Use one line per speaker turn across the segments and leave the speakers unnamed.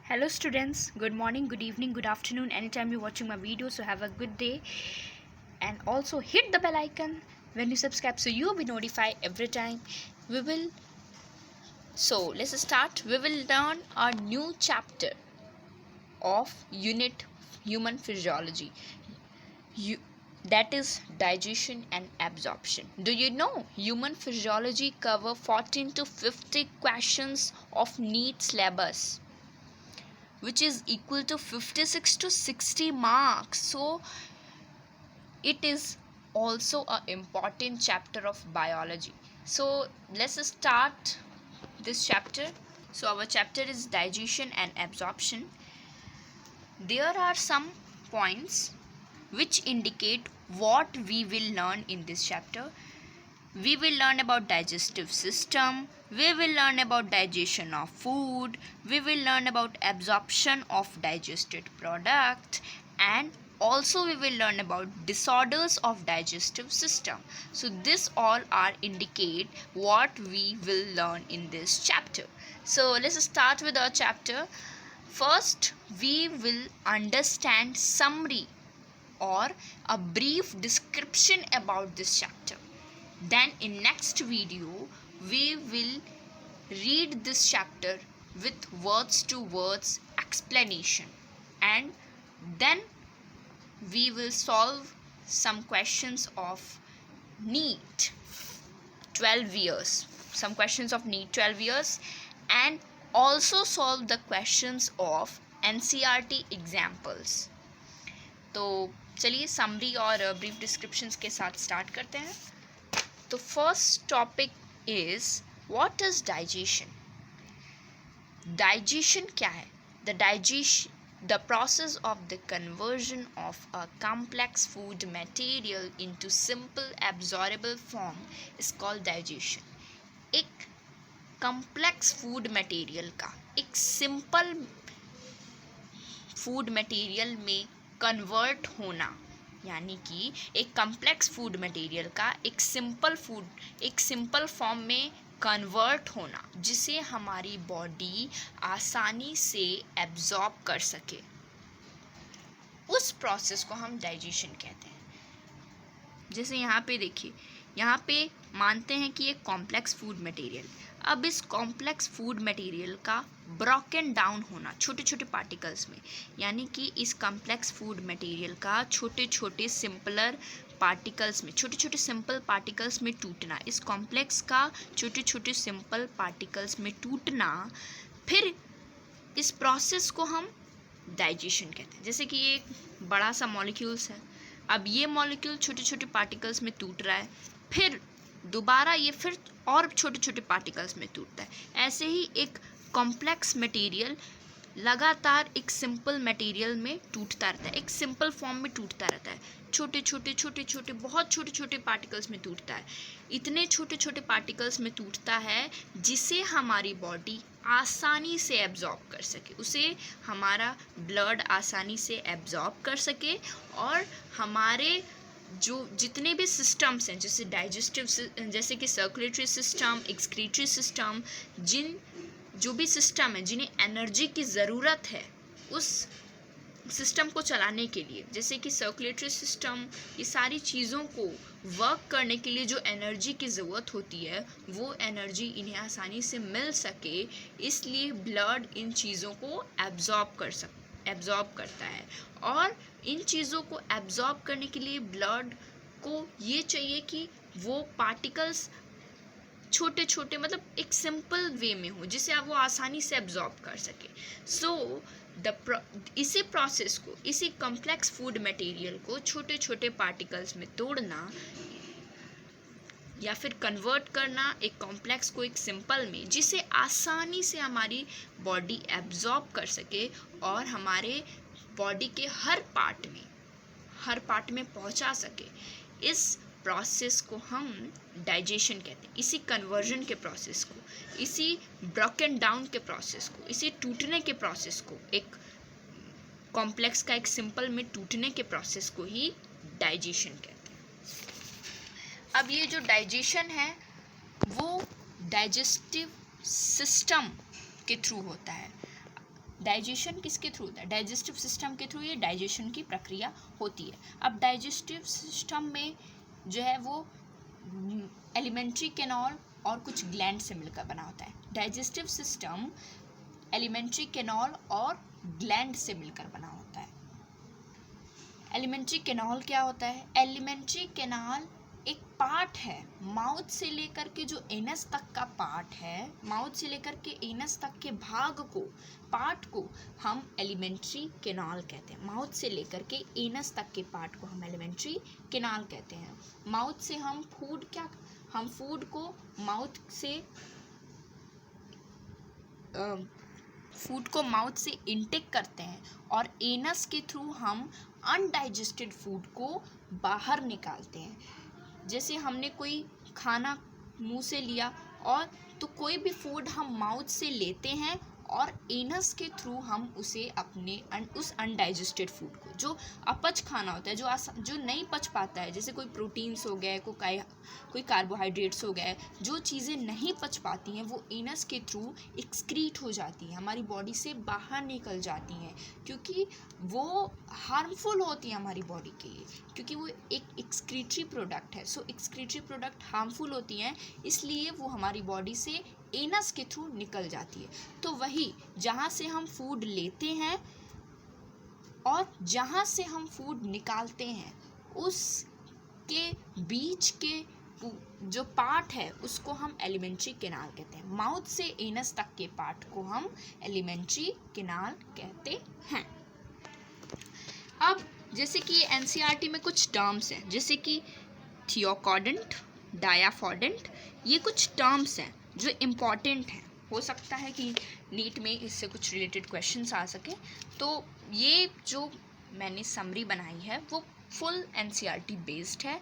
Hello students, good morning, good evening, good afternoon, anytime you're watching my video. So have a good day and also hit the bell icon when you subscribe so you'll be notified every time we will. So let's start. We will learn a new chapter of unit human physiology. You, that is digestion and absorption. Do you know human physiology cover 14 to 50 questions of NEET syllabus, which is equal to 56 to 60 marks. So it is also an important chapter of biology. So let's start this chapter. So our chapter is digestion and absorption. There are some points which indicate what we will learn in this chapter. We will learn about digestive system, we will learn about digestion of food, we will learn about absorption of digested product, and also we will learn about disorders of digestive system. So this all are indicate what we will learn in this chapter. So let's start with our chapter. First we will understand summary or a brief description about this chapter. Then in next video we will read this chapter with words to words explanation, and then we will solve some questions of NEET 12 years, some questions of NEET 12 years, and also solve the questions of NCERT examples. तो चलिए summary और brief descriptions के साथ start करते हैं. The first topic is what is digestion. Digestion क्या है? The process of the conversion of a complex food material into simple absorbable form is called digestion. एक complex food material का एक simple food material में convert होना, यानी कि एक कम्प्लेक्स फूड मटेरियल का एक सिंपल फॉर्म में कन्वर्ट होना, जिसे हमारी बॉडी आसानी से एब्जॉर्ब कर सके, उस प्रोसेस को हम डाइजेशन कहते हैं. जैसे यहाँ पे देखिए, यहाँ पे मानते हैं कि एक कॉम्प्लेक्स फूड मटेरियल, अब इस कॉम्प्लेक्स फूड मटेरियल का ब्रोकन डाउन होना छोटे छोटे पार्टिकल्स में, यानी कि इस कॉम्प्लेक्स फूड मटेरियल का छोटे छोटे सिंपलर पार्टिकल्स में, छोटे छोटे सिंपल पार्टिकल्स में टूटना, इस कॉम्प्लेक्स का छोटे छोटे सिंपल पार्टिकल्स में टूटना, फिर इस प्रोसेस को हम डाइजेशन कहते हैं. जैसे कि ये बड़ा सा मॉलिक्यूल्स है, अब ये मॉलिक्यूल छोटे छोटे पार्टिकल्स में टूट रहा है, फिर दोबारा ये फिर और छोटे छोटे पार्टिकल्स में टूटता है. ऐसे ही एक कॉम्प्लेक्स मटेरियल लगातार एक सिंपल मटेरियल में टूटता रहता है, एक सिंपल फॉर्म में टूटता रहता है, छोटे छोटे बहुत छोटे छोटे पार्टिकल्स में टूटता है. इतने छोटे छोटे पार्टिकल्स में टूटता है जिसे हमारी बॉडी आसानी से एब्जॉर्ब कर सके, उसे हमारा ब्लड आसानी से एब्जॉर्ब कर सके, और हमारे जो जितने भी सिस्टम्स हैं, जैसे डाइजेस्टिव, जैसे कि सर्कुलेटरी सिस्टम, एक्सक्रीटरी सिस्टम, जो भी सिस्टम है जिन्हें एनर्जी की ज़रूरत है उस सिस्टम को चलाने के लिए, जैसे कि सर्कुलेटरी सिस्टम, ये सारी चीज़ों को वर्क करने के लिए जो एनर्जी की ज़रूरत होती है, वो एनर्जी इन्हें आसानी से मिल सके, इसलिए ब्लड इन चीज़ों को एब्जॉर्ब करता है. और इन चीज़ों को एब्जॉर्ब करने के लिए ब्लड को ये चाहिए कि वो पार्टिकल्स छोटे छोटे, मतलब एक सिंपल वे में हो, जिसे आप वो आसानी से एब्जॉर्ब कर सके. सो इसी प्रोसेस को, इसी कॉम्प्लेक्स फूड मटेरियल को छोटे छोटे पार्टिकल्स में तोड़ना या फिर कन्वर्ट करना एक कॉम्प्लेक्स को एक सिंपल में, जिसे आसानी से हमारी बॉडी एब्जॉर्ब कर सके और हमारे बॉडी के हर पार्ट में पहुंचा सके, इस प्रोसेस को हम डाइजेशन कहते हैं. इसी कन्वर्जन के प्रोसेस को, इसी ब्रोकन डाउन के प्रोसेस को, इसी टूटने के प्रोसेस को, एक कॉम्प्लेक्स का एक सिंपल में टूटने के प्रोसेस को ही डाइजेशन कहते हैं. अब ये जो डाइजेशन है वो डाइजेस्टिव सिस्टम के थ्रू होता है. डाइजेशन किसके थ्रू होता है? डाइजेस्टिव सिस्टम के थ्रू ये डाइजेशन की प्रक्रिया होती है। अब डाइजेस्टिव सिस्टम में जो है वो एलिमेंट्री कैनाल और कुछ ग्लैंड से मिलकर बना होता है। डाइजेस्टिव सिस्टम एलिमेंट्री कैनाल और ग्लैंड से मिलकर बना होता है। एलिमेंट्री कैनाल क्या होता है? एलिमेंट्री कैनाल एक पार्ट है, माउथ से लेकर के जो एनस तक का पार्ट है, माउथ से लेकर के एनस तक के भाग को, पार्ट को हम एलिमेंट्री कैनाल कहते हैं। माउथ से लेकर के एनस तक के पार्ट को हम एलिमेंट्री कैनाल कहते हैं। माउथ से हम फूड को माउथ से इनटेक करते हैं और एनस के थ्रू हम अनडाइजेस्टेड फूड को बाहर निकालते हैं। जैसे हमने कोई खाना मुंह से लिया और तो कोई भी फूड हम माउथ से लेते हैं और एनस के थ्रू हम उसे उस अनडाइजेस्टेड फूड को, जो अपच खाना होता है, जो नहीं पच पाता है, जैसे कोई प्रोटीन्स हो गए, कोई कार्बोहाइड्रेट्स हो गए, जो चीज़ें नहीं पच पाती हैं वो एनस के थ्रू एक्सक्रीट हो जाती हैं, हमारी बॉडी से बाहर निकल जाती हैं, क्योंकि वो हार्मफुल होती हैं हमारी बॉडी के लिए, क्योंकि वो एक एक्सक्रीटरी प्रोडक्ट है। सो एक्सक्रीटरी प्रोडक्ट हार्मफुल होती हैं, इसलिए वो हमारी बॉडी से एनस के थ्रू निकल जाती है। तो वही जहाँ से हम फूड लेते हैं और जहाँ से हम फूड निकालते हैं, उसके बीच के जो पार्ट है उसको हम एलिमेंट्री कैनाल कहते हैं। माउथ से एनस तक के पार्ट को हम एलिमेंट्री कैनाल कहते हैं। अब जैसे कि एनसीईआरटी में कुछ टर्म्स हैं, जैसे कि थियोकार्डेंट, डायाफॉडेंट, ये कुछ टर्म्स हैं जो इम्पॉर्टेंट हैं। हो सकता है कि नीट में इससे कुछ रिलेटेड क्वेश्चंस आ सके। तो ये जो मैंने समरी बनाई है वो फुल एनसीईआरटी बेस्ड है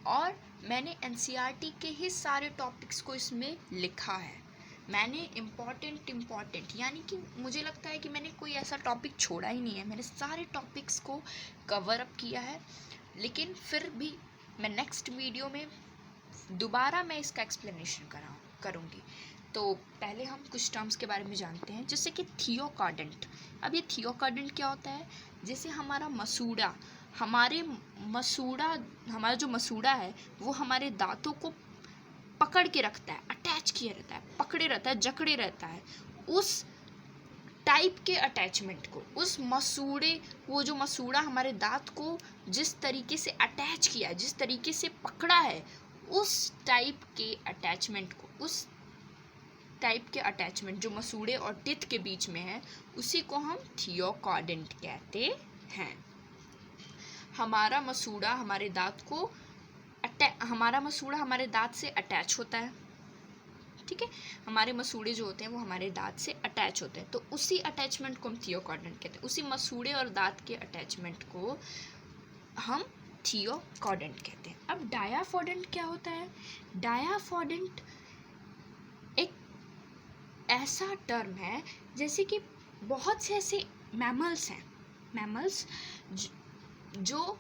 और मैंने एनसीईआरटी के ही सारे टॉपिक्स को इसमें लिखा है। मैंने इम्पॉर्टेंट यानी कि मुझे लगता है कि मैंने कोई ऐसा टॉपिक छोड़ा ही नहीं है, मैंने सारे टॉपिक्स को कवर अप किया है। लेकिन फिर भी मैं नेक्स्ट वीडियो में दोबारा मैं इसका एक्सप्लेनेशन करूँगी। तो पहले हम कुछ टर्म्स के बारे में जानते हैं, जैसे कि थियोकार्डेंट। अब ये थियोकार्डेंट क्या होता है? जैसे हमारा जो मसूड़ा है वो हमारे दांतों को पकड़ के रखता है, अटैच किया रहता है, पकड़े रहता है, जकड़े रहता है। उस टाइप के अटैचमेंट को, वो जो मसूड़ा हमारे दांत को जिस तरीके से अटैच किया है, जिस तरीके से पकड़ा है, उस टाइप के अटैचमेंट जो मसूड़े और टिथ के बीच में है, उसी को हम थियोकार्डेंट कहते हैं। हमारा मसूड़ा हमारे दांत से अटैच होता है, ठीक है। हमारे मसूड़े जो होते हैं वो हमारे दांत से अटैच होते हैं, तो उसी अटैचमेंट को हम थियोकार्डेंट कहते हैं। उसी मसूड़े और दांत के अटैचमेंट को हम थियोकार्डेंट कहते हैं। अब डायाफॉडेंट क्या होता है? डायाफॉडेंट एक ऐसा टर्म है, जैसे कि बहुत से ऐसे मैमल्स जो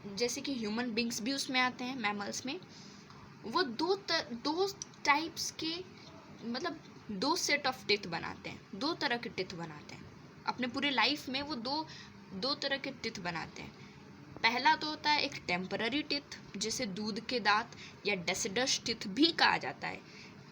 जैसे कि ह्यूमन बींग्स भी उसमें आते हैं, मैमल्स में वो दो टाइप्स के, मतलब 2 सेट ऑफ टिथ बनाते हैं, 2 तरह के टिथ बनाते हैं अपने पूरे लाइफ में। वो दो तरह के टिथ बनाते हैं। पहला तो होता है एक टेम्पररी टिथ, जिसे दूध के दांत या डेसिडस टिथ भी कहा जाता है।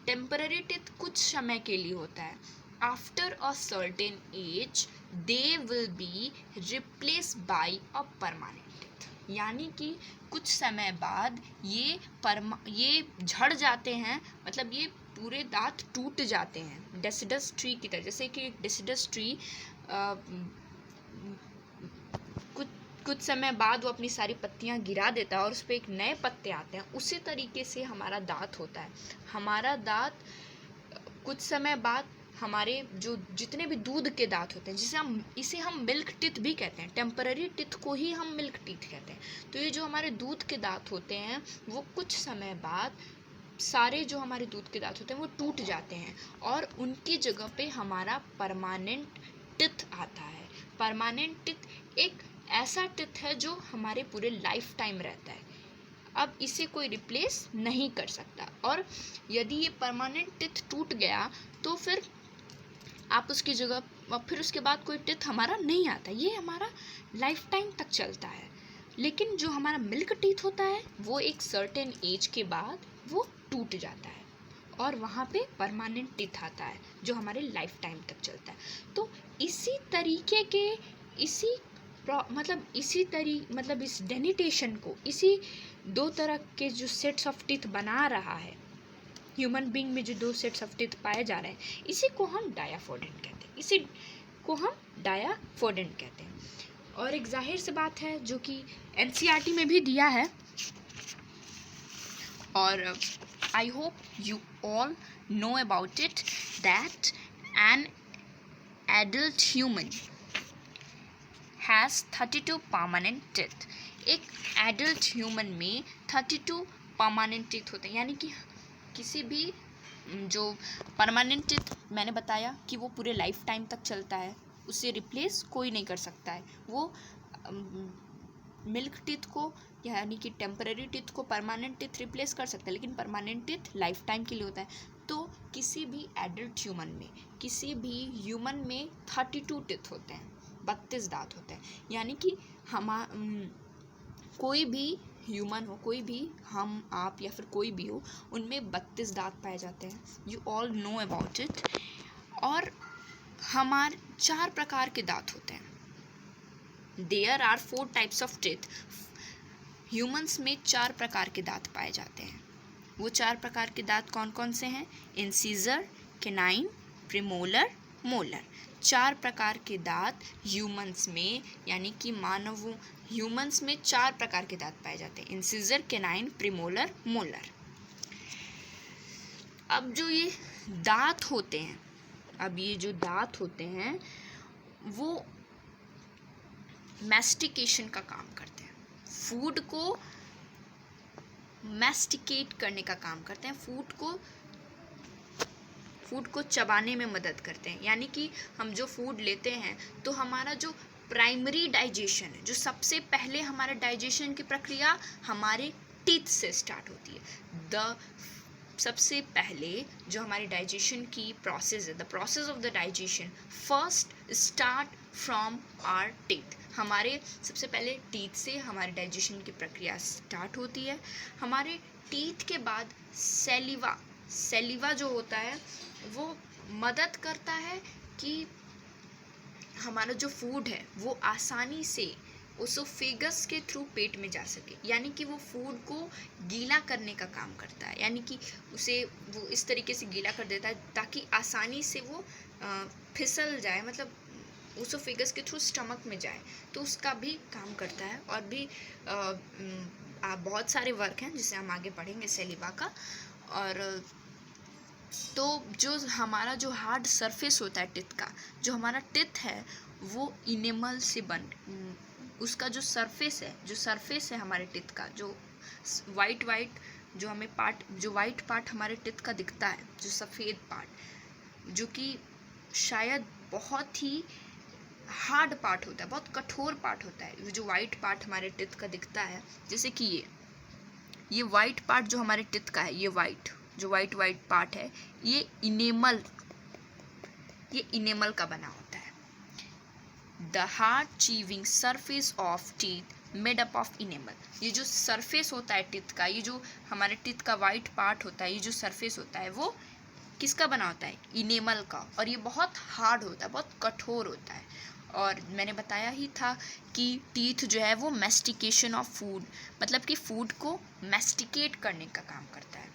टेम्पररी टिथ कुछ समय के लिए होता है। After a certain age they will be replace by a permanent teeth, यानी कि कुछ समय बाद ये झड़ जाते हैं, मतलब ये पूरे दांत टूट जाते हैं, डेसिडस ट्री की तरह। जैसे कि डेसिडस ट्री कुछ समय बाद वो अपनी सारी पत्तियां गिरा देता है और उस पर एक नए पत्ते आते हैं, उसी तरीके से हमारा दांत होता है। हमारा दांत कुछ समय बाद हमारे जो जितने भी दूध के दांत होते हैं, इसे हम मिल्क टीथ भी कहते हैं, टेम्पररी टीथ को ही हम मिल्क टीथ कहते हैं। तो ये जो हमारे दूध के दांत होते हैं वो कुछ समय बाद सारे जो हमारे दूध के दांत होते हैं वो टूट जाते हैं और उनकी जगह पे हमारा परमानेंट टिथ आता है। परमानेंट टिथ एक ऐसा टिथ है जो हमारे पूरे लाइफ टाइम रहता है, अब इसे कोई रिप्लेस नहीं कर सकता। और यदि ये परमानेंट टिथ टूट गया तो फिर आप उसकी जगह फिर उसके बाद कोई टीथ हमारा नहीं आता, ये हमारा लाइफ टाइम तक चलता है। लेकिन जो हमारा मिल्क टीथ होता है वो एक सर्टेन एज के बाद वो टूट जाता है और वहाँ पे परमानेंट टीथ आता है जो हमारे लाइफ टाइम तक चलता है। तो इसी तरीके के इस डेनिटेशन को, इसी दो तरह के जो सेट्स ऑफ टीथ बना रहा है ह्यूमन बीइंग में, जो दो सेट्स ऑफ टीथ पाए जा रहे हैं, इसी को हम डायाफोडेंट कहते हैं, और एक जाहिर सी बात है जो कि एनसीईआरटी में भी दिया है, और I hope you all know about it, that an adult human has 32 permanent teeth. एक adult human में 32 permanent teeth होते हैं, यानी कि किसी भी जो permanent teeth मैंने बताया कि वो पूरे लाइफ टाइम तक चलता है, उसे रिप्लेस कोई नहीं कर सकता है। वो मिल्क टीथ को यानी कि टेम्पररी टीथ को परमानेंट टीथ रिप्लेस कर सकता है, लेकिन परमानेंट टीथ लाइफ टाइम के लिए होता है। तो किसी भी एडल्ट ह्यूमन में, किसी भी ह्यूमन में 32 टीथ होते हैं, 32 दांत होते हैं, यानी कि कोई भी ह्यूमन हो, कोई भी हम आप या फिर कोई भी हो, उनमें 32 दांत पाए जाते हैं। You all know about it. और हमारे 4 प्रकार के दांत होते हैं। There are 4 types of teeth. Humans में 4 प्रकार के दांत पाए जाते हैं। वो 4 प्रकार के दांत कौन कौन से हैं? Incisor, canine, premolar, molar. 4 प्रकार के दांत ह्यूमंस में, यानी कि मानवों ह्यूमंस में 4 प्रकार के दांत पाए जाते हैं, इंसीजर, कैनाइन, प्रीमोलर, मोलर। अब जो ये दांत होते हैं, वो मैस्टिकेशन का काम करते हैं, फूड को मैस्टिकेट करने का काम करते हैं, फूड को चबाने में मदद करते हैं। यानी कि हम जो फूड लेते हैं तो हमारा जो प्राइमरी डाइजेशन है, जो सबसे पहले हमारा डाइजेशन की प्रक्रिया हमारे टीथ से स्टार्ट होती है। सबसे पहले जो हमारी डाइजेशन की प्रोसेस है, the process of the digestion first start from our teeth. हमारे सबसे पहले टीथ से हमारे डाइजेशन की प्रक्रिया स्टार्ट होती है। हमारे टीथ के बाद सेलिवा जो होता है वो मदद करता है कि हमारा जो फूड है वो आसानी से ओसोफेगस के थ्रू पेट में जा सके, यानी कि वो फूड को गीला करने का काम करता है, यानी कि वो इस तरीके से गीला कर देता है ताकि आसानी से वो फिसल जाए, मतलब ओसोफेगस के थ्रू स्टमक में जाए, तो उसका भी काम करता है। और भी बहुत सारे वर्क हैं जिसे हम आगे पढ़ेंगे सेलिवा का। और तो जो हमारा जो हार्ड सरफेस होता है टिथ का, जो हमारा टिथ है वो इनेमल से उसका जो सरफेस है हमारे टिथ का, जो वाइट जो वाइट पार्ट हमारे टिथ का दिखता है, जो सफ़ेद पार्ट, जो कि शायद बहुत ही हार्ड पार्ट होता है, बहुत कठोर पार्ट होता है, जो वाइट पार्ट हमारे टिथ का दिखता है। जैसे कि ये वाइट पार्ट जो हमारे टिथ का है, ये वाइट पार्ट है, ये इनेमल का बना होता है। The hard chewing surface of teeth made up of enamel. ये जो सरफेस होता है टिथ का, ये जो हमारे टिथ का वाइट पार्ट होता है, ये जो सरफेस होता है वो किसका बना होता है? इनेमल का। और ये बहुत हार्ड होता है, बहुत कठोर होता है। और मैंने बताया ही था कि टीथ जो है वो मैस्टिकेशन ऑफ फूड, मतलब कि फूड को मैस्टिकेट करने का काम करता है।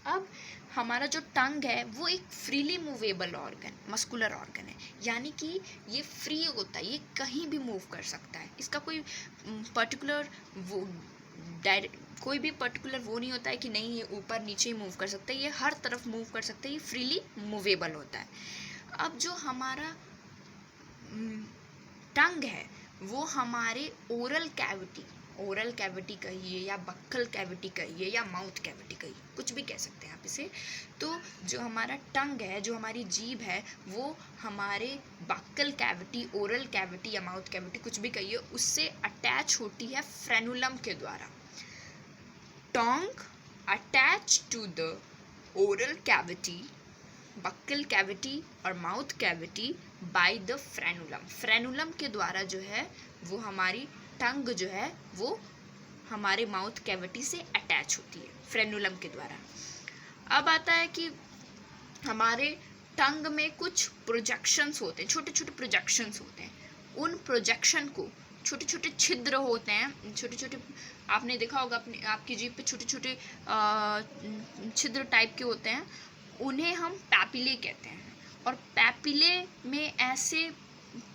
अब हमारा जो टंग है वो एक freely movable organ, muscular organ है, यानी कि ये फ्री होता है, ये कहीं भी मूव कर सकता है। इसका कोई पर्टिकुलर वो नहीं होता है कि नहीं ये ऊपर नीचे ही मूव कर सकता है, ये हर तरफ मूव कर सकता है, ये फ्रीली मूवेबल होता है। अब जो हमारा टंग है वो हमारे ओरल कैविटी कहिए या बक्कल कैविटी कहिए या माउथ कैविटी कहिए, कुछ भी कह सकते हैं आप इसे। तो जो हमारा टंग है, जो हमारी जीभ है, वो हमारे बक्कल कैविटी, ओरल कैविटी या माउथ कैविटी, कुछ भी कहिए, उससे अटैच होती है फ्रेनुलम के द्वारा। Tongue attach to the oral cavity buccal cavity और mouth cavity by the frenulum. Frenulum के द्वारा जो है वो हमारी टंग जो है वो हमारे माउथ कैविटी से अटैच होती है फ्रेनुलम के द्वारा। अब आता है कि हमारे टंग में कुछ प्रोजेक्शंस होते हैं, छोटे छोटे प्रोजेक्शंस होते हैं। उन प्रोजेक्शन को, छोटे छोटे छिद्र होते हैं, छोटे छोटे, आपने देखा होगा अपने आपकी जीभ पे छोटे छोटे छिद्र टाइप के होते हैं, उन्हें हम पैपिले कहते हैं। और पैपिले में ऐसे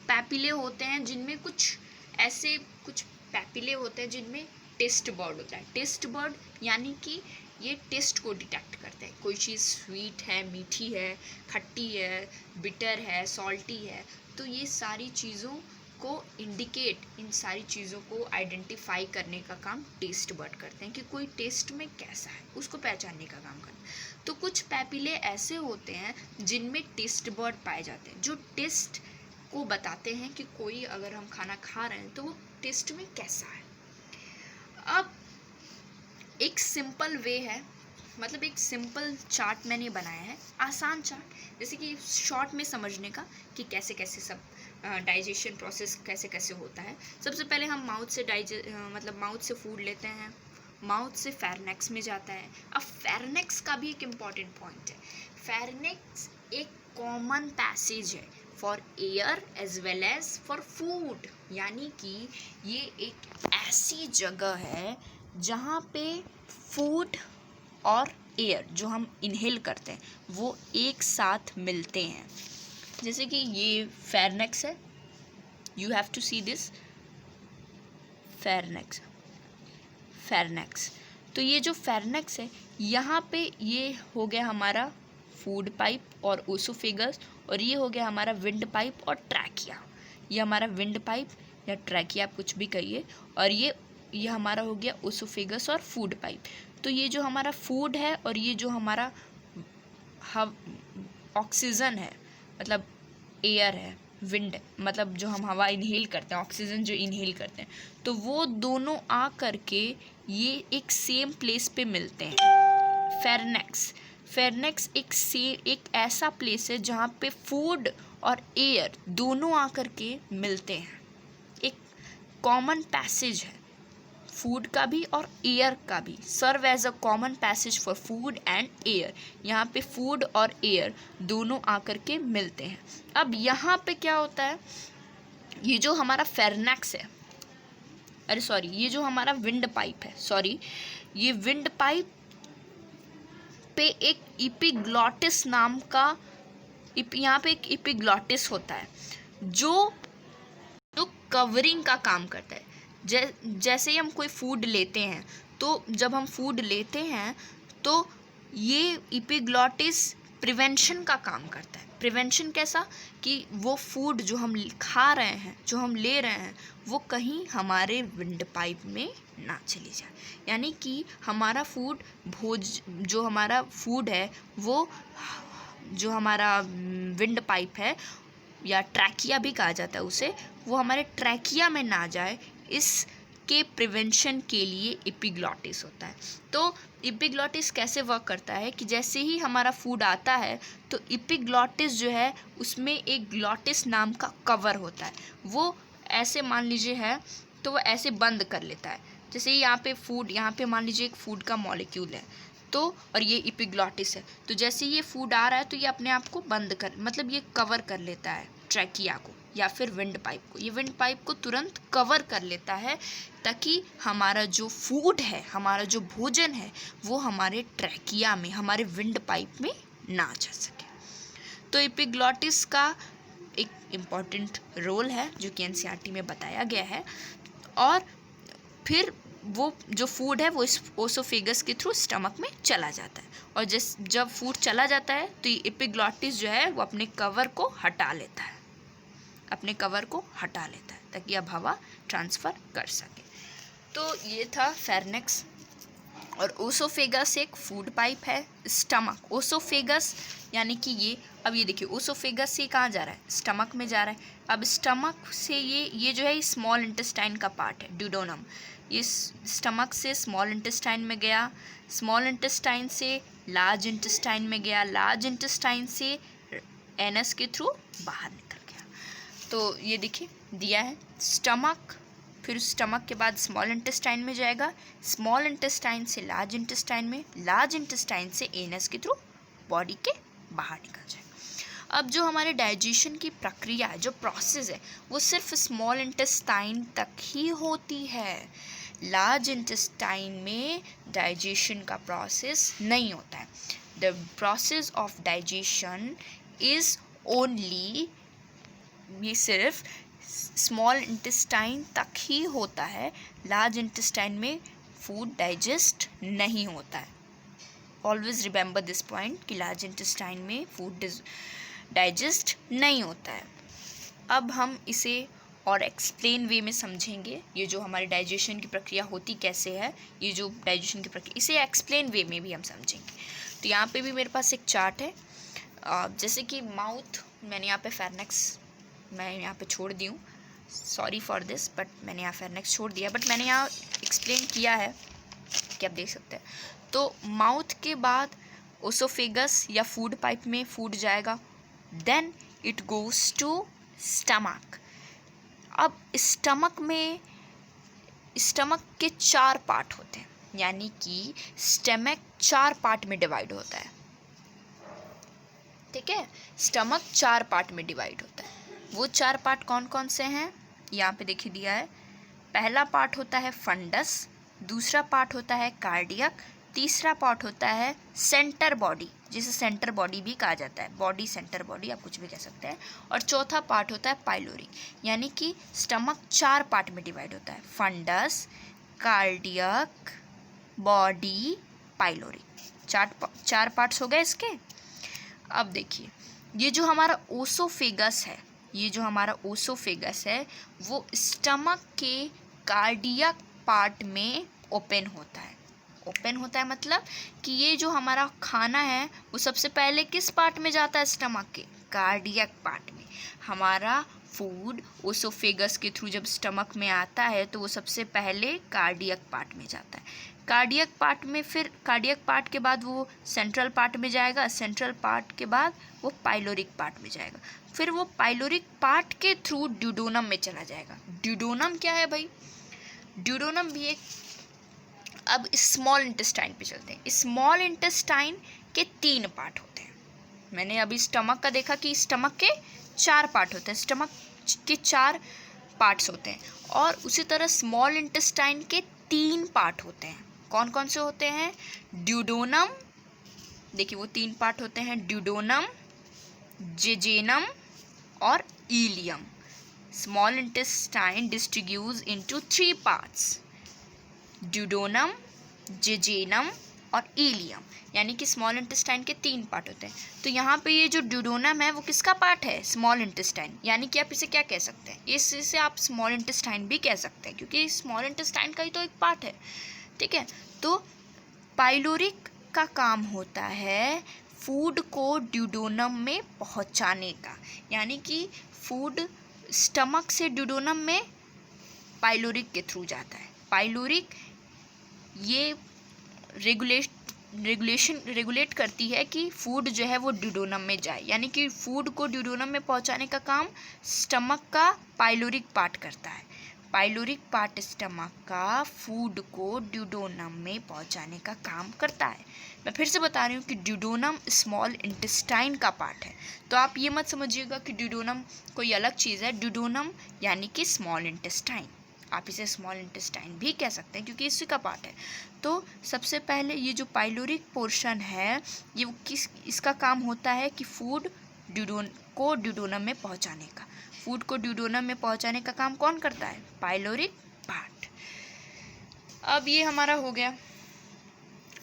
पैपिले होते हैं जिनमें कुछ ऐसे कुछ पैपिले होते हैं जिनमें टेस्ट बर्ड होता है। टेस्ट बर्ड यानी कि ये टेस्ट को डिटेक्ट करते हैं, कोई चीज़ स्वीट है, मीठी है, खट्टी है, बिटर है, सॉल्टी है। तो ये सारी चीज़ों को इंडिकेट, इन सारी चीज़ों को आइडेंटिफाई करने का काम टेस्ट बर्ड करते हैं कि कोई टेस्ट में कैसा है, उसको पहचानने का काम करते हैं। तो कुछ पैपिले ऐसे होते हैं जिनमें टेस्ट बर्ड पाए जाते हैं, जो टेस्ट को बताते हैं कि कोई, अगर हम खाना खा रहे हैं तो वो टेस्ट में कैसा है। अब एक सिंपल वे है, मतलब एक सिंपल चार्ट मैंने बनाया है, आसान चार्ट, जैसे कि शॉर्ट में समझने का कि कैसे कैसे सब डाइजेशन प्रोसेस कैसे कैसे होता है। सबसे पहले हम माउथ से मतलब माउथ से फूड लेते हैं, माउथ से फेरनेक्स में जाता है। अब फेरनेक्स का भी एक इम्पॉर्टेंट पॉइंट है। फेरनेक्स एक कॉमन पैसेज है for air as well as for food, यानी कि ये एक ऐसी जगह है जहाँ पे फूड और एयर जो हम इनहेल करते हैं वो एक साथ मिलते हैं। जैसे कि ये फेरनेक्स है, you have to see this pharynx, pharynx. तो ये जो फेरनेक्स है, यहाँ पे ये हो गया हमारा फूड पाइप और ओसोफेगस, और ये हो गया हमारा विंड पाइप और ट्रैकिया। ये हमारा विंड पाइप या ट्रैकिया आप कुछ भी कहिए, और ये हमारा हो गया ओसोफेगस और फूड पाइप। तो ये जो हमारा फूड है और ये जो हमारा ऑक्सीजन है, मतलब एयर है, विंड मतलब जो हम हवा इनहेल करते हैं, ऑक्सीजन जो इनहेल करते हैं, तो वो दोनों आ करके ये एक सेम प्लेस पे मिलते हैं। फेरनेक्स, फेरनेक्स एक ऐसा प्लेस है जहाँ पे फूड और एयर दोनों आ करके मिलते हैं। एक कॉमन पैसेज है फूड का भी और एयर का भी, serve as a common passage for food and air. यहाँ पे फूड और एयर दोनों आकर के मिलते हैं। अब यहाँ पे क्या होता है, ये जो हमारा फेरनेक्स है, अरे सॉरी, ये जो हमारा विंड पाइप है, सॉरी, ये विंड पाइप पे एक इपिग्लॉटिस नाम का यहाँ पे एक इपिग्लॉटिस होता है जो कवरिंग का काम करता है। जैसे ही हम कोई फूड लेते हैं, तो जब हम फूड लेते हैं तो ये इपिग्लॉटिस प्रिवेंशन का काम करता है। प्रिवेंशन कैसा, कि वो फूड जो हम खा रहे हैं, जो हम ले रहे हैं, वो कहीं हमारे विंड पाइप में ना चली जाए। यानी कि हमारा फूड जो हमारा फूड है वो जो हमारा विंड पाइप है या ट्रैकिया भी कहा जाता है उसे, वो हमारे ट्रैकिया में ना जाए, इसके प्रिवेंशन के लिए इपिग्लॉटिस होता है। तो इपिग्लॉटिस कैसे वर्क करता है कि जैसे ही हमारा फूड आता है तो इपिग्लॉटिस जो है उसमें एक ग्लॉटिस नाम का कवर होता है, वो ऐसे मान लीजिए है तो वो ऐसे बंद कर लेता है। जैसे यहाँ पे फूड, यहाँ पे मान लीजिए एक फूड का मॉलिक्यूल है, तो और ये इपिग्लॉटिस है, तो जैसे ये फूड आ रहा है तो ये अपने आप को बंद कर, मतलब ये कवर कर लेता है ट्रैकिया को या फिर विंड पाइप को। ये विंड पाइप को तुरंत कवर कर लेता है ताकि हमारा जो फूड है, हमारा जो भोजन है, वो हमारे ट्रैकिया में, हमारे विंड पाइप में ना जा सके। तो एपिग्लॉटिस का एक इम्पॉर्टेंट रोल है जो कि एनसीईआरटी में बताया गया है। और फिर वो जो फूड है वो इस ओसोफेगस के थ्रू स्टमक में चला जाता है, और जब फूड चला जाता है तो ये एपिग्लॉटिस जो है वो अपने कवर को हटा लेता है, अपने कवर को हटा लेता है ताकि अब हवा ट्रांसफ़र कर सके। तो ये था फेरनेक्स। और ओसोफेगस एक फूड पाइप है। स्टमक, ओसोफेगस यानी कि ये अब ये देखिए ओसोफेगस से कहाँ जा रहा है, स्टमक में जा रहा है। अब स्टमक से ये जो है स्मॉल इंटेस्टाइन का पार्ट है, ड्यूडोनम। ये स्टमक से स्मॉल इंटेस्टाइन में गया, स्मॉल इंटेस्टाइन से लार्ज इंटेस्टाइन में गया, लार्ज इंटेस्टाइन से एनस के थ्रू बाहर निकल गया। तो ये देखिए दिया है स्टमक, फिर स्टमक के बाद स्मॉल इंटेस्टाइन में जाएगा, स्मॉल इंटेस्टाइन से लार्ज इंटेस्टाइन में, लार्ज इंटेस्टाइन से एनस के थ्रू बॉडी के बाहर निकल जाएगा। अब जो हमारे डाइजेशन की प्रक्रिया है, जो प्रोसेस है, वो सिर्फ स्मॉल इंटेस्टाइन तक ही होती है। लार्ज इंटेस्टाइन में डाइजेशन का प्रोसेस नहीं होता है। The process of digestion is only, ये सिर्फ स्मॉल इंटेस्टाइन तक ही होता है। लार्ज इंटेस्टाइन में फूड डाइजेस्ट नहीं होता है। ऑलवेज रिमेंबर दिस पॉइंट कि लार्ज इंटेस्टाइन में फूड डाइजेस्ट नहीं होता है। अब हम इसे और एक्सप्लेन वे में समझेंगे। ये जो हमारी डाइजेशन की प्रक्रिया होती कैसे है, ये जो डाइजेशन की प्रक्रिया, इसे एक्सप्लेन वे में भी हम समझेंगे। तो यहाँ पे भी मेरे पास एक चार्ट है। जैसे कि माउथ, मैंने यहाँ पे फेरनेक्स मैं यहाँ पे छोड़ दी हूँ, सॉरी फॉर दिस, बट मैंने यहाँ फेरनेक्स छोड़ दिया, बट मैंने यहाँ एक्सप्लेन किया है कि आप देख सकते हैं। तो माउथ के बाद ओसोफेगस या फूड पाइप में फूड जाएगा, then it goes to stomach. अब स्टमक के 4 पार्ट होते हैं, यानी कि स्टमक 4 पार्ट में डिवाइड होता है। ठीक है, स्टमक 4 पार्ट में डिवाइड होता है। वो 4 पार्ट कौन कौन से हैं, यहाँ पे देखिए दिया है। पहला पार्ट होता है फंडस, दूसरा पार्ट होता है कार्डियक, तीसरा पार्ट होता है सेंटर बॉडी, जिसे सेंटर बॉडी भी कहा जाता है, बॉडी सेंटर बॉडी आप कुछ भी कह सकते हैं, और चौथा पार्ट होता है पाइलोरिक। यानी कि स्टमक 4 पार्ट में डिवाइड होता है, fundus, cardiac, body, pyloric. 4 parts हो गए इसके। अब देखिए ये जो हमारा ओसोफेगस है, वो स्टमक के कार्डियक पार्ट में ओपन होता है। मतलब कि ये जो हमारा खाना है वो सबसे पहले किस पार्ट में जाता है, स्टमक के कार्डियक पार्ट में। हमारा फूड ओसोफेगस के थ्रू जब स्टमक में आता है तो वो सबसे पहले कार्डियक पार्ट में जाता है। कार्डियक पार्ट के बाद वो सेंट्रल पार्ट में जाएगा, सेंट्रल पार्ट के बाद वो पाइलोरिक पार्ट में जाएगा, फिर वो पाइलोरिक पार्ट के थ्रू ड्यूडोनम में चला जाएगा। ड्यूडोनम क्या है भाई, ड्यूडोनम भी एक। अब स्मॉल इंटेस्टाइन पे चलते हैं। स्मॉल इंटेस्टाइन के 3 पार्ट होते हैं। मैंने अभी स्टमक का देखा कि स्टमक के 4 पार्ट होते हैं, स्टमक के 4 पार्ट्स होते हैं, और उसी तरह स्मॉल इंटेस्टाइन के 3 पार्ट होते हैं। कौन कौन से होते हैं, ड्यूडोनम, देखिए वो 3 पार्ट होते हैं, ड्यूडोनम, जेजेनम और ileum. Small intestine distributes into 3 parts, duodenum, jejunum और इलियम, यानी कि स्मॉल इंटेस्टाइन के 3 पार्ट होते हैं। तो यहाँ पे ये जो ड्यूडोनम है वो किसका पार्ट है, स्मॉल इंटेस्टाइन, यानी कि आप इसे क्या कह सकते हैं, इसे आप स्मॉल इंटेस्टाइन भी कह सकते हैं, क्योंकि स्मॉल इंटेस्टाइन का ही तो एक पार्ट है। ठीक है, तो पाइलोरिक का काम होता है फूड को ड्यूडोनम में पहुँचाने का, यानी कि फूड स्टमक से ड्यूडोनम में पाइलोरिक के थ्रू जाता है। पाइलोरिक ये रेगुलेट करती है कि फूड जो है वो ड्यूडोनम में जाए, यानी कि फूड को ड्यूडोनम में पहुंचाने का काम स्टमक का पाइलोरिक पार्ट करता है। पाइलोरिक पार्ट स्टमक का फूड को ड्यूडोनम में पहुंचाने का काम करता है। मैं फिर से बता रही हूँ कि ड्यूडोनम स्मॉल इंटेस्टाइन का पार्ट है, तो आप ये मत समझिएगा कि ड्यूडोनम कोई अलग चीज़ है। ड्यूडोनम यानी कि स्मॉल इंटेस्टाइन, आप इसे स्मॉल इंटेस्टाइन भी कह सकते हैं क्योंकि इसी का पार्ट है। तो सबसे पहले ये जो पाइलोरिक पोर्शन है, ये इसका काम होता है कि फूड को ड्यूडोनम में पहुंचाने का। फूड को ड्यूडोनम में पहुंचाने का काम कौन करता है, पाइलोरिक पार्ट। अब ये हमारा हो गया।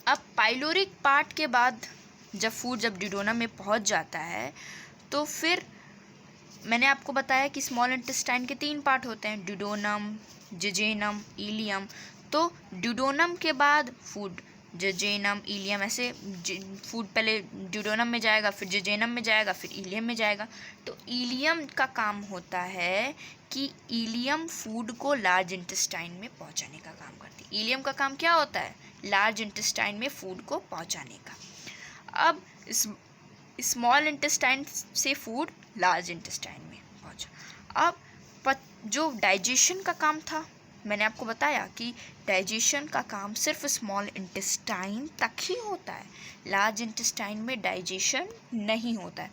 अब पाइलोरिक पार्ट के बाद जब ड्यूडोनम में पहुंच जाता है तो फिर मैंने आपको बताया कि स्मॉल इंटेस्टाइन के 3 पार्ट होते हैं, ड्यूडोनम, जेजेनम, इलियम। तो ड्यूडोनम के बाद फूड जजेनम, इलियम, ऐसे फूड पहले ड्यूडेनम में जाएगा, फिर जजेनम में जाएगा, फिर इलियम में जाएगा। तो इलियम का काम होता है कि इलियम फूड को लार्ज इंटेस्टाइन में पहुंचाने का काम करती है। इलियम का काम क्या होता है? लार्ज इंटेस्टाइन में फूड को पहुंचाने का। अब स्मॉल इंटेस्टाइन से फूड लार्ज इंटेस्टाइन में पहुंचा। अब जो डाइजेशन का काम था, मैंने आपको बताया कि डाइजेशन का काम सिर्फ स्मॉल इंटेस्टाइन तक ही होता है, लार्ज इंटेस्टाइन में डाइजेशन नहीं होता है।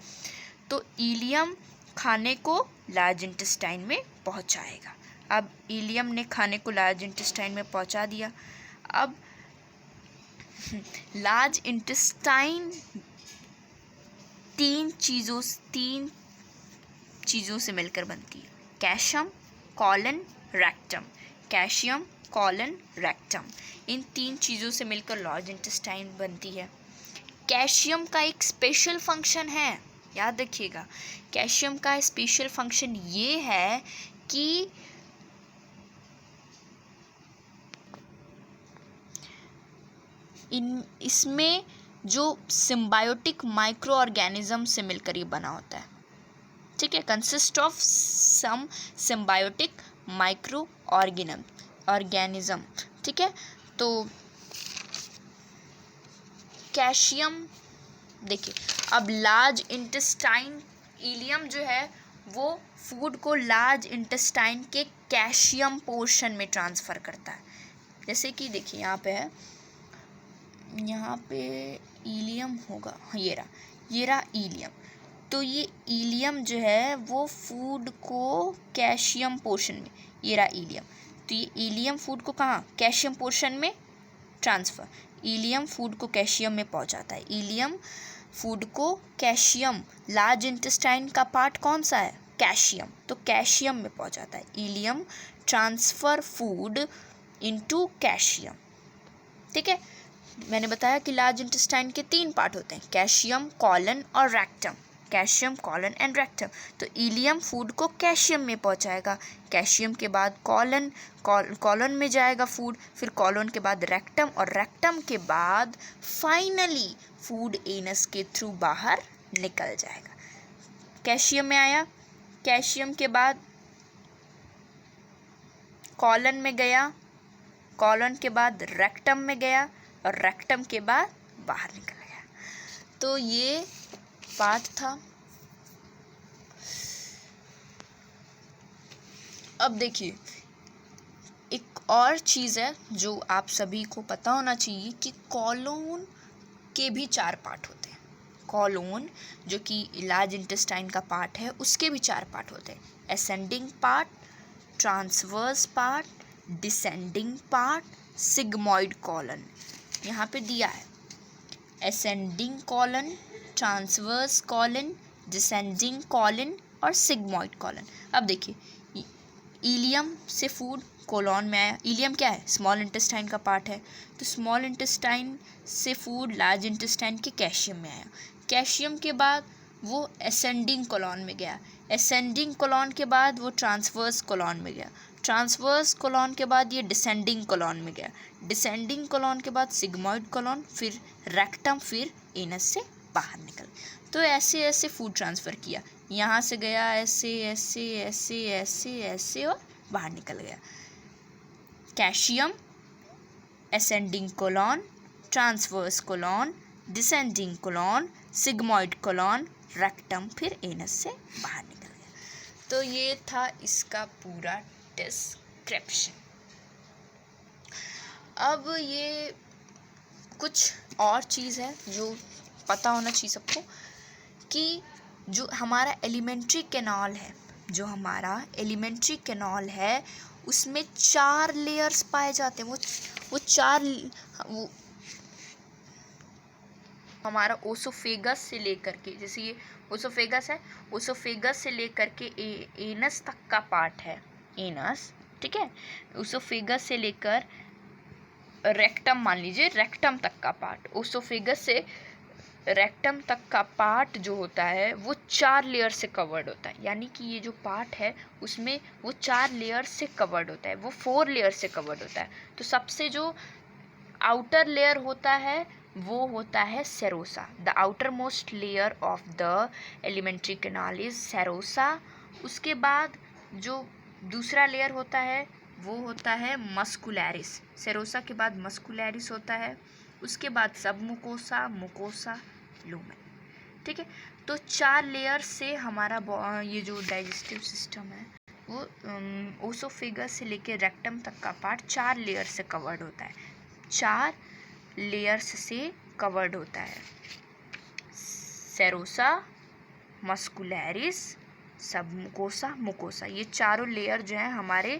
तो इलियम खाने को लार्ज इंटेस्टाइन में पहुंचाएगा। अब इलियम ने खाने को लार्ज इंटेस्टाइन में पहुंचा दिया। अब लार्ज इंटेस्टाइन तीन चीज़ों से मिलकर बनती है, कैशियम, colon, rectum. Caecum, colon, rectum, इन तीन चीज़ों से मिलकर लार्ज इंटेस्टाइन बनती है। कैशियम का एक स्पेशल फंक्शन है, याद रखिएगा। कैशियम का स्पेशल फंक्शन ये है कि इसमें जो सिम्बायोटिक माइक्रो ऑर्गेनिज्म से मिलकर ये बना होता है, ठीक है, consist of some symbiotic microorganism, ठीक है। तो कैशियम, देखिए, अब लार्ज इंटेस्टाइन, इलियम जो है वो फूड को लार्ज इंटेस्टाइन के कैशियम पोर्शन में ट्रांसफ़र करता है। जैसे कि देखिए यहाँ पे इलियम होगा, ये रहा इलियम। तो ये इलियम जो है वो फूड को कैशियम पोर्शन में, ये रहा इलियम, तो ये इलियम फूड को कहाँ, कैशियम पोर्शन में ट्रांसफ़र, इलियम फूड को कैशियम में पहुँचाता है। इलियम फूड को कैशियम, लार्ज इंटेस्टाइन का पार्ट कौन सा है, कैशियम, तो कैशियम में पहुँचाता है। इलियम ट्रांसफ़र फूड इनटू कैशियम, ठीक है। मैंने बताया कि लार्ज इंटेस्टाइन के तीन पार्ट होते हैं, कैशियम, कॉलन और rectum. Caecum, colon and rectum. तो इलियम फूड को कैशियम में पहुंचाएगा, कैशियम के बाद कॉलन में जाएगा फूड, फिर कॉलन के बाद रेक्टम, और रेक्टम के बाद फाइनली फूड एनस के थ्रू बाहर निकल जाएगा। कैशियम में आया, कैशियम के बाद कॉलन में गया, कॉलन के बाद रेक्टम में गया, और रेक्टम के बाद बाहर निकल गया। तो ये पार्ट था। अब देखिए, एक और चीज़ है जो आप सभी को पता होना चाहिए कि कॉलोन के भी 4 पार्ट होते हैं। कॉलोन जो कि लार्ज इंटेस्टाइन का पार्ट है, उसके भी 4 पार्ट होते हैं, ascending part, transverse part, descending part, sigmoid colon. यहाँ पे दिया है ascending colon, transverse colon, descending colon और सिग्मॉइड कॉलन। अब देखिए, इलियम से फूड कोलॉन में आया। इलियम क्या है, स्मॉल इंटेस्टाइन का पार्ट है, तो स्मॉल इंटेस्टाइन से फूड लार्ज इंटेस्टाइन के कैशियम में आया। कैशियम के बाद वो असेंडिंग कोलॉन में गया, असेंडिंग कोलॉन के बाद वो ट्रांसवर्स कोलॉन में गया, ट्रांसवर्स कोलॉन के बाद ये डिसेंडिंग कोलॉन में गया, डिसेंडिंग कोलॉन के बाद सिग्मॉइड कोलॉन, फिर रेक्टम, फिर एनस से बाहर निकल। तो ऐसे ऐसे फूड ट्रांसफ़र किया, यहाँ से गया ऐसे ऐसे ऐसे ऐसे ऐसे और बाहर निकल गया। Caecum, ascending colon, transverse colon, descending colon, sigmoid colon, rectum, फिर एनस से बाहर निकल गया। तो ये था इसका पूरा डिस्क्रिप्शन। अब ये कुछ और चीज़ है जो पता होना चाहिए सबको, कि जो हमारा एलिमेंट्री कैनाल है, जो हमारा एलिमेंट्री कैनाल है उसमें 4 लेयर्स पाए जाते हैं। वो हमारा ओसोफेगस से लेकर के, जैसे ये ओसोफेगस है, ओसोफेगस से लेकर के एनस तक का पार्ट है, एनस, ठीक है। ओसोफेगस से लेकर रेक्टम, मान लीजिए रेक्टम तक का पार्ट, ओसोफेगस से रेक्टम तक का पार्ट जो होता है वो 4 लेयर से कवर्ड होता है। यानी कि ये जो पार्ट है उसमें वो 4 लेयर से कवर्ड होता है, वो 4 लेयर से कवर्ड होता है। तो सबसे जो आउटर लेयर होता है वो होता है serosa. The outer most layer of the alimentary canal is serosa. उसके बाद जो दूसरा लेयर होता है वो होता है मस्कुलैरिस। सेरोसा के बाद मस्कुलैरिस होता है, उसके बाद सब मुकोसा, मुकोसा, लूमेन। ठीक है, तो 4 लेयर से हमारा ये जो डाइजेस्टिव सिस्टम है वो ओसोफेगस से लेकर रेक्टम तक का पार्ट 4 लेयर से कवर्ड होता है। 4 लेयर्स से कवर्ड होता है। सेरोसा, मस्कुलैरिस, सबमुकोसा, मुकोसा, ये चारों लेयर जो है हमारे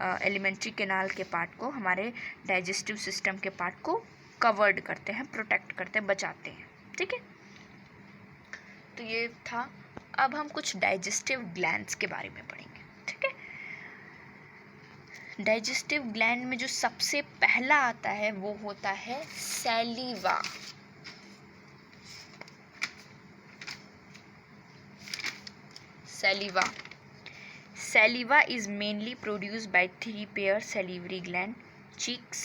एलिमेंट्री कैनाल के पार्ट को, हमारे डाइजेस्टिव सिस्टम के पार्ट को कवर्ड करते हैं, प्रोटेक्ट करते हैं, बचाते हैं। ठीक है, तो ये था। अब हम कुछ डाइजेस्टिव ग्लैंड्स के बारे में पढ़ेंगे। ठीक है, डाइजेस्टिव ग्लैंड में जो सबसे पहला आता है वो होता है सैलिवा। Saliva. Saliva is mainly produced by 3 pair salivary gland, cheeks,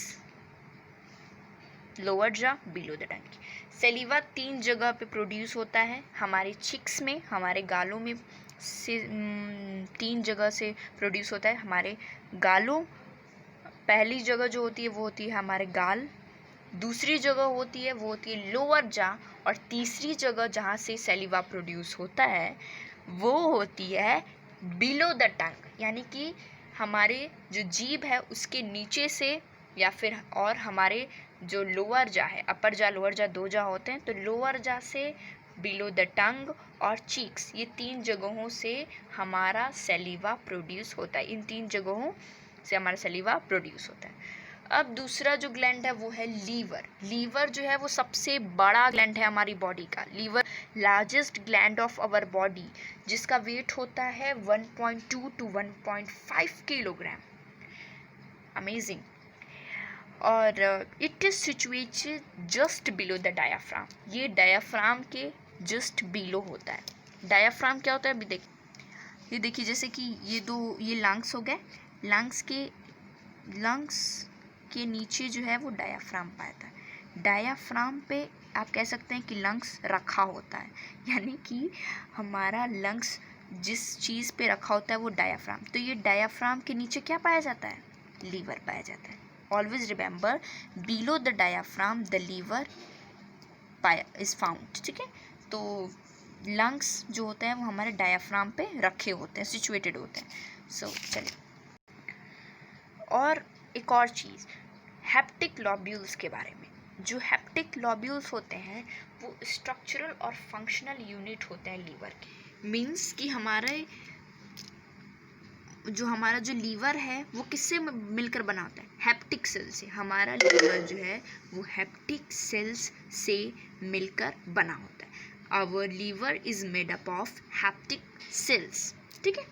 lower jaw, below the tongue. सैलिवा 3 जगह पे प्रोड्यूस होता है, हमारे चिक्स में, हमारे गालों में से 3 जगह से प्रोड्यूस होता है। हमारे गालों, पहली जगह जो होती है वो होती है हमारे गाल, दूसरी जगह होती है वो होती है लोअर जा, और तीसरी जगह जहाँ से सैलिवा प्रोड्यूस होता है वो होती है बिलो द टंग, यानी कि हमारे जो जीभ है उसके नीचे से, या फिर और हमारे जो लोअर जा है, अपर जा लोअर जा 2 जा होते हैं, तो लोअर जा से बिलो द टंग और चीक्स, ये 3 जगहों से हमारा सैलिवा प्रोड्यूस होता है। इन 3 जगहों से हमारा सैलिवा प्रोड्यूस होता है। अब दूसरा जो ग्लैंड है वो है लीवर। लीवर जो है वो सबसे बड़ा ग्लैंड है हमारी बॉडी का। Liver largest gland of our body, जिसका वेट होता है 1.2 to 1.5 किलोग्राम। अमेजिंग। और it is situated just below the diaphragm. ये डायाफ्राम के जस्ट बिलो होता है। डायाफ्राम क्या होता है अभी ये देखिए, जैसे कि ये लंग्स हो गए, लंग्स के नीचे जो है वो डायाफ्राम पाता है। डायाफ्राम पे आप कह सकते हैं कि लंग्स रखा होता है, यानी कि हमारा लंग्स जिस चीज़ पे रखा होता है वो डायाफ्राम। तो ये डायाफ्राम के नीचे क्या पाया जाता है? लीवर पाया जाता है। Always remember, below the diaphragm the liver is found. ठीक है, तो लंग्स जो होते हैं वो हमारे डायाफ्राम पे रखे होते हैं, सिचुएटेड होते हैं। चलिए, और एक और चीज़ हेप्टिक लॉब्यूल्स के बारे में। जो हेप्टिक लॉब्यूल्स होते हैं वो स्ट्रक्चरल और फंक्शनल यूनिट होते हैं लीवर के। मीन्स कि हमारा जो लीवर है वो किससे मिलकर बना होता है? हेप्टिक सेल से। हमारा लीवर जो है वो हेप्टिक सेल्स से मिलकर बना होता है। Our liver is made up of hepatic cells. ठीक है,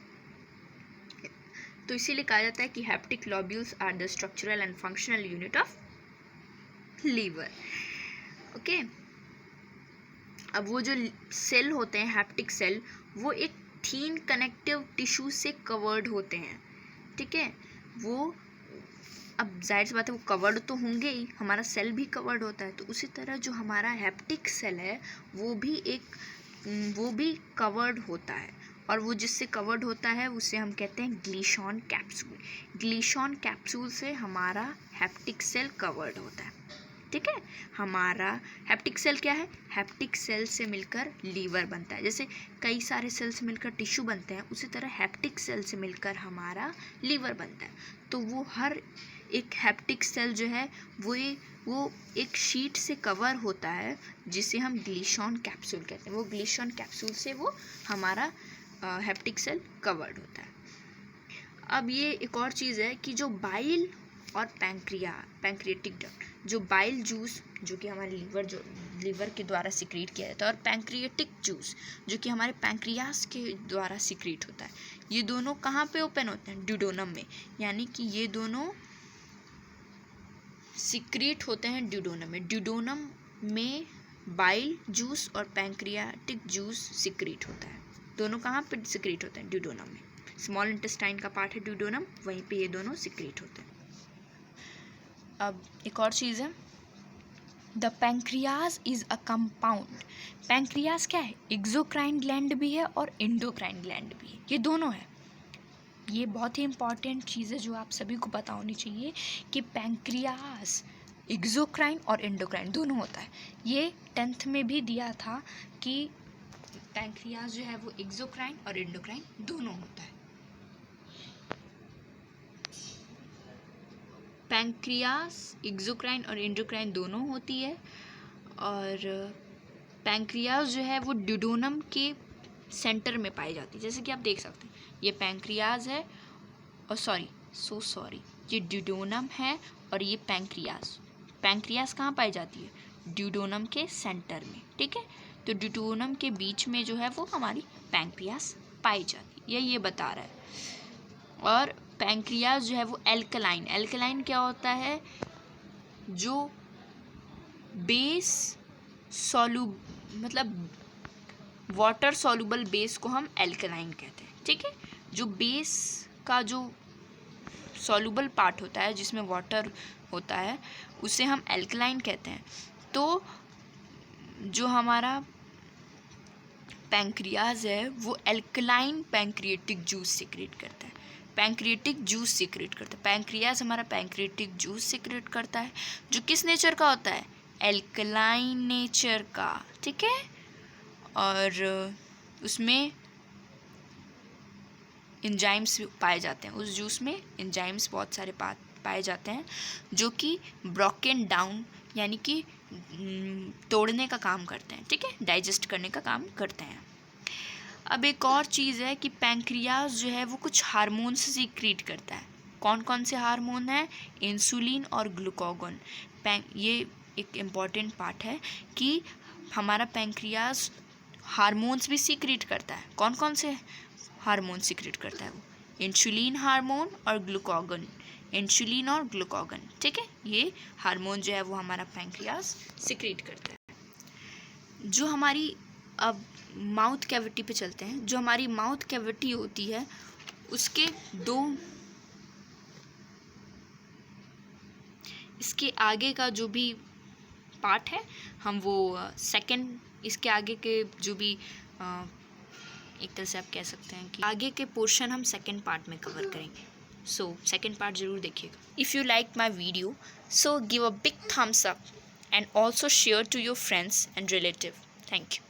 तो इसीलिए कहा जाता है कि hepatic lobules are the structural and functional unit of liver. Okay, अब वो जो सेल होते हैं हेप्टिक सेल, वो एक थीन कनेक्टिव टिश्यू से कवर्ड होते हैं। ठीक है, वो अब जाहिर सी बात है वो कवर्ड तो होंगे ही, हमारा सेल भी कवर्ड होता है, तो उसी तरह जो हमारा हेप्टिक सेल है वो भी कवर्ड होता है, और वो जिससे कवर्ड होता है उसे हम कहते हैं ग्लीशॉन कैप्सूल। ग्लीशॉन कैप्सूल से हमारा हेप्टिक सेल कवर्ड होता है। ठीक है, हमारा हेप्टिक सेल क्या है? हेप्टिक सेल से मिलकर लीवर बनता है। जैसे कई सारे सेल से मिलकर टिश्यू बनते हैं, उसी तरह हेप्टिक सेल से मिलकर हमारा लीवर बनता है। तो वो हर एक हेप्टिक सेल जो है वो एक शीट से कवर होता है, जिसे हम ग्लीशॉन कैप्सूल कहते हैं। वो ग्लीशॉन कैप्सूल से वो हमारा हेप्टिक सेल कवर्ड होता है। अब ये एक और चीज़ है कि जो बाइल और पैंक्रियाटिक डक्ट, जो बाइल जूस जो कि हमारे लीवर के द्वारा सिक्रीट किया जाता है, और पैंक्रियाटिक जूस जो कि हमारे पैंक्रियास के द्वारा सिक्रीट होता है, ये दोनों कहाँ पे ओपन होते हैं? ड्यूडोनम में। यानी कि ये दोनों सिक्रीट होते हैं ड्यूडोनम में। ड्यूडोनम में बाइल जूस और पैंक्रियाटिक जूस सिक्रीट होता है। दोनों कहाँ पे सिक्रीट होते हैं? ड्यूडोनम में। स्मॉल इंटेस्टाइन का पार्ट है ड्यूडोनम, वहीं पे ये दोनों सिक्रीट होते हैं। अब एक और चीज़ है the pancreas is a compound. Pancreas क्या है? एक्सोक्राइन ग्लैंड भी है और एंडोक्राइन ग्लैंड भी है, ये दोनों है। ये बहुत ही इंपॉर्टेंट चीज़ है जो आप सभी को पता होनी चाहिए कि पैंक्रियाज एक्सोक्राइन और एंडोक्राइन दोनों होता है। ये 10th में भी दिया था कि पैंक्रियाज जो है वो एक्सोक्राइन और एंडोक्राइन दोनों होता है। पैंक्रियाज एक्सोक्राइन और एंडोक्राइन दोनों होती है और पैंक्रियाज जो है वो ड्यूडेनम के सेंटर में पाई जाती है। जैसे कि आप देख सकते हैं ये पैंक्रियाज है और सॉरी ये ड्यूडेनम है और ये पैंक्रियाज कहाँ पाई जाती है? ड्यूडेनम के सेंटर में, ठीक है। तो ड्यूडेनम के बीच में जो है वो हमारी पैंक्रियाज पाई जाती है, ये बता रहा है। और पैंक्रियाज जो है वो एल्कलाइन क्या होता है? जो बेस मतलब वाटर सॉल्युबल बेस को हम एल्कलाइन कहते हैं, ठीक है। जो बेस का जो सॉल्युबल पार्ट होता है जिसमें वाटर होता है उसे हम एल्कलाइन कहते हैं। तो जो हमारा पैंक्रियाज है वो एल्कलाइन पैंक्रियाटिक जूस सीक्रेट करता है। पैंक्रियाज हमारा पैंक्रियाटिक जूस सीक्रेट करता है जो किस नेचर का होता है? एल्कलाइन नेचर का, ठीक है। और उसमें एंजाइम्स पाए जाते हैं, उस जूस में एंजाइम्स बहुत सारे पाए जाते हैं जो कि ब्रोकन डाउन यानी कि तोड़ने का काम करते हैं, ठीक है, डाइजेस्ट करने का काम करते हैं। अब एक और चीज़ है कि पैंक्रियाज जो है वो कुछ हार्मोन्स सीक्रेट करता है। कौन कौन से हार्मोन हैं? इंसुलिन और ग्लूकागोन। ये एक इम्पॉर्टेंट पार्ट है कि हमारा पैंक्रियाज हार्मोन्स भी सीक्रेट करता है। कौन कौन से हार्मोन सीक्रेट करता है वो? इंसुलिन हार्मोन और ग्लूकागोन, ठीक है। ये हार्मोन जो है वो हमारा पैंक्रियाज सीक्रेट करता है। जो हमारी अब माउथ कैविटी पे चलते हैं। जो हमारी माउथ कैविटी होती है उसके इसके आगे का जो भी पार्ट है हम वो इसके आगे के जो भी एक तरह से आप कह सकते हैं कि आगे के पोर्शन हम सेकेंड पार्ट में कवर करेंगे। सो सेकेंड पार्ट ज़रूर देखिएगा। If you like my video so give a big thumbs up and also share to your friends and relative. Thank you.